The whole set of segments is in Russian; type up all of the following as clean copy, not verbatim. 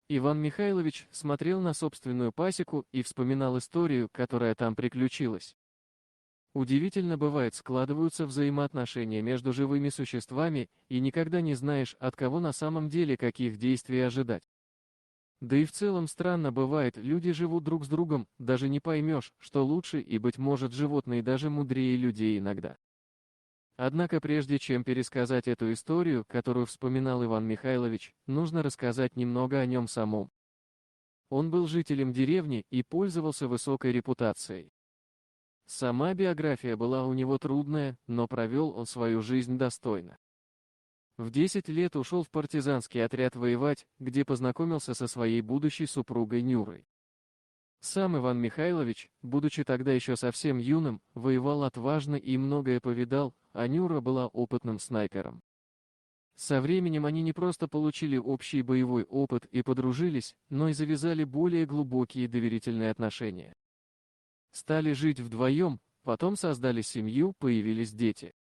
Иван Михайлович смотрел на собственную пасеку и вспоминал историю, которая там приключилась. Удивительно бывает, складываются взаимоотношения между живыми существами, и никогда не знаешь, от кого на самом деле каких действий ожидать. Да и в целом странно бывает, люди живут друг с другом, даже не поймешь, что лучше, и, быть может, животные даже мудрее людей иногда. Однако прежде чем пересказать эту историю, которую вспоминал Иван Михайлович, нужно рассказать немного о нем самом. Он был жителем деревни и пользовался высокой репутацией. Сама биография была у него трудная, но провел он свою жизнь достойно. В 10 лет ушел в партизанский отряд воевать, где познакомился со своей будущей супругой Нюрой. Сам Иван Михайлович, будучи тогда еще совсем юным, воевал отважно и многое повидал, а Нюра была опытным снайпером. Со временем они не просто получили общий боевой опыт и подружились, но и завязали более глубокие доверительные отношения. Стали жить вдвоем, потом создали семью, появились дети.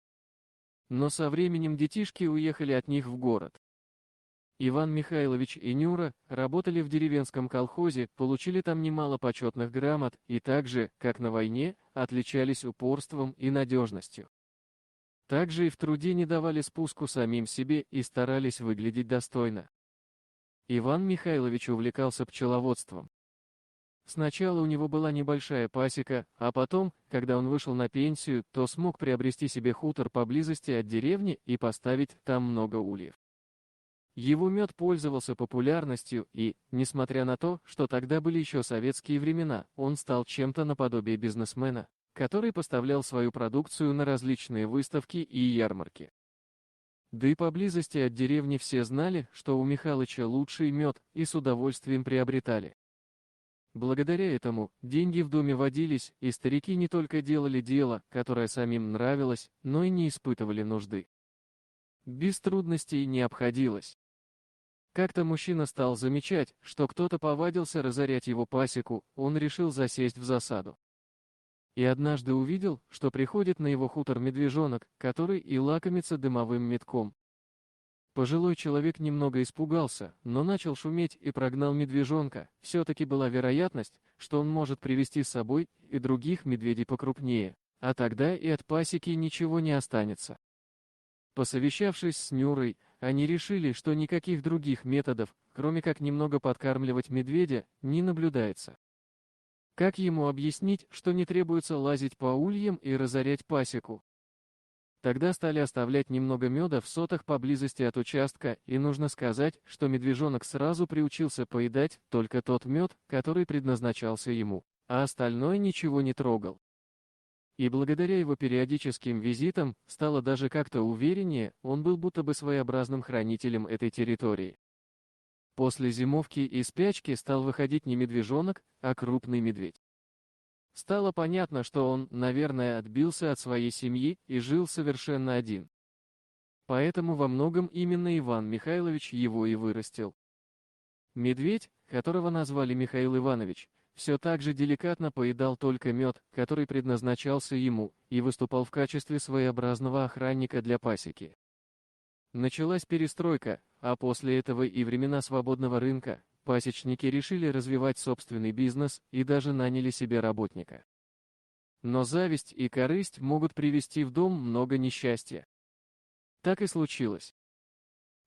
Но со временем детишки уехали от них в город. Иван Михайлович и Нюра работали в деревенском колхозе, получили там немало почетных грамот и также, как на войне, отличались упорством и надежностью. Также и в труде не давали спуску самим себе и старались выглядеть достойно. Иван Михайлович увлекался пчеловодством. Сначала у него была небольшая пасека, а потом, когда он вышел на пенсию, то смог приобрести себе хутор поблизости от деревни и поставить там много ульев. Его мед пользовался популярностью и, несмотря на то, что тогда были еще советские времена, он стал чем-то наподобие бизнесмена, который поставлял свою продукцию на различные выставки и ярмарки. Да и поблизости от деревни все знали, что у Михалыча лучший мед, и с удовольствием приобретали. Благодаря этому деньги в доме водились, и старики не только делали дело, которое самим нравилось, но и не испытывали нужды. Без трудностей не обходилось. Как-то мужчина стал замечать, что кто-то повадился разорять его пасеку, он решил засесть в засаду. И однажды увидел, что приходит на его хутор медвежонок, который и лакомится дымовым метком. Пожилой человек немного испугался, но начал шуметь и прогнал медвежонка. Все-таки была вероятность, что он может привести с собой и других медведей покрупнее, а тогда и от пасеки ничего не останется. Посовещавшись с Нюрой, они решили, что никаких других методов, кроме как немного подкармливать медведя, не наблюдается. Как ему объяснить, что не требуется лазить по ульям и разорять пасеку? Тогда стали оставлять немного меда в сотах поблизости от участка, и нужно сказать, что медвежонок сразу приучился поедать только тот мед, который предназначался ему, а остальное ничего не трогал. И благодаря его периодическим визитам, стало даже как-то увереннее, он был будто бы своеобразным хранителем этой территории. После зимовки и спячки стал выходить не медвежонок, а крупный медведь. Стало понятно, что он, наверное, отбился от своей семьи и жил совершенно один. Поэтому во многом именно Иван Михайлович его и вырастил. Медведь, которого назвали Михаил Иванович, все так же деликатно поедал только мед, который предназначался ему, и выступал в качестве своеобразного охранника для пасеки. Началась перестройка, а после этого и времена свободного рынка, пасечники решили развивать собственный бизнес и даже наняли себе работника. Но зависть и корысть могут привести в дом много несчастья. Так и случилось.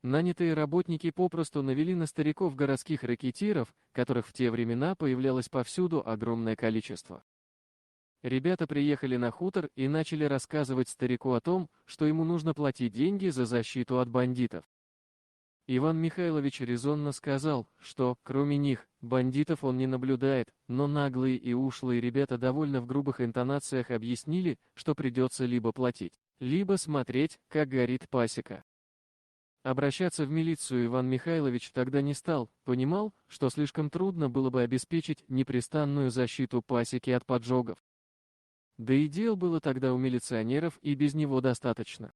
Нанятые работники попросту навели на стариков городских рэкетиров, которых в те времена появлялось повсюду огромное количество. Ребята приехали на хутор и начали рассказывать старику о том, что ему нужно платить деньги за защиту от бандитов. Иван Михайлович резонно сказал, что, кроме них, бандитов он не наблюдает, но наглые и ушлые ребята довольно в грубых интонациях объяснили, что придется либо платить, либо смотреть, как горит пасека. Обращаться в милицию Иван Михайлович тогда не стал, понимал, что слишком трудно было бы обеспечить непрестанную защиту пасеки от поджогов. Да и дел было тогда у милиционеров и без него достаточно.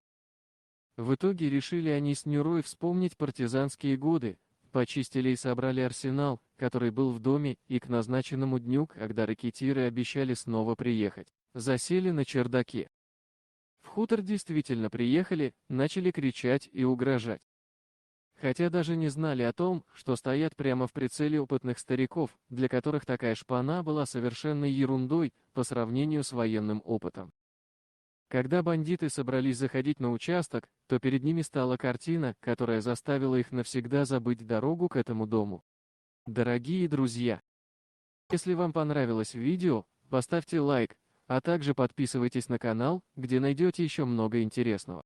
В итоге решили они с Нюрой вспомнить партизанские годы, почистили и собрали арсенал, который был в доме, и к назначенному дню, когда рэкетиры обещали снова приехать, засели на чердаке. В хутор действительно приехали, начали кричать и угрожать. хотя даже не знали о том, что стоят прямо в прицеле опытных стариков, для которых такая шпана была совершенной ерундой по сравнению с военным опытом. Когда бандиты собрались заходить на участок, то перед ними стала картина, которая заставила их навсегда забыть дорогу к этому дому. Дорогие друзья, если вам понравилось видео, поставьте лайк, а также подписывайтесь на канал, где найдете еще много интересного.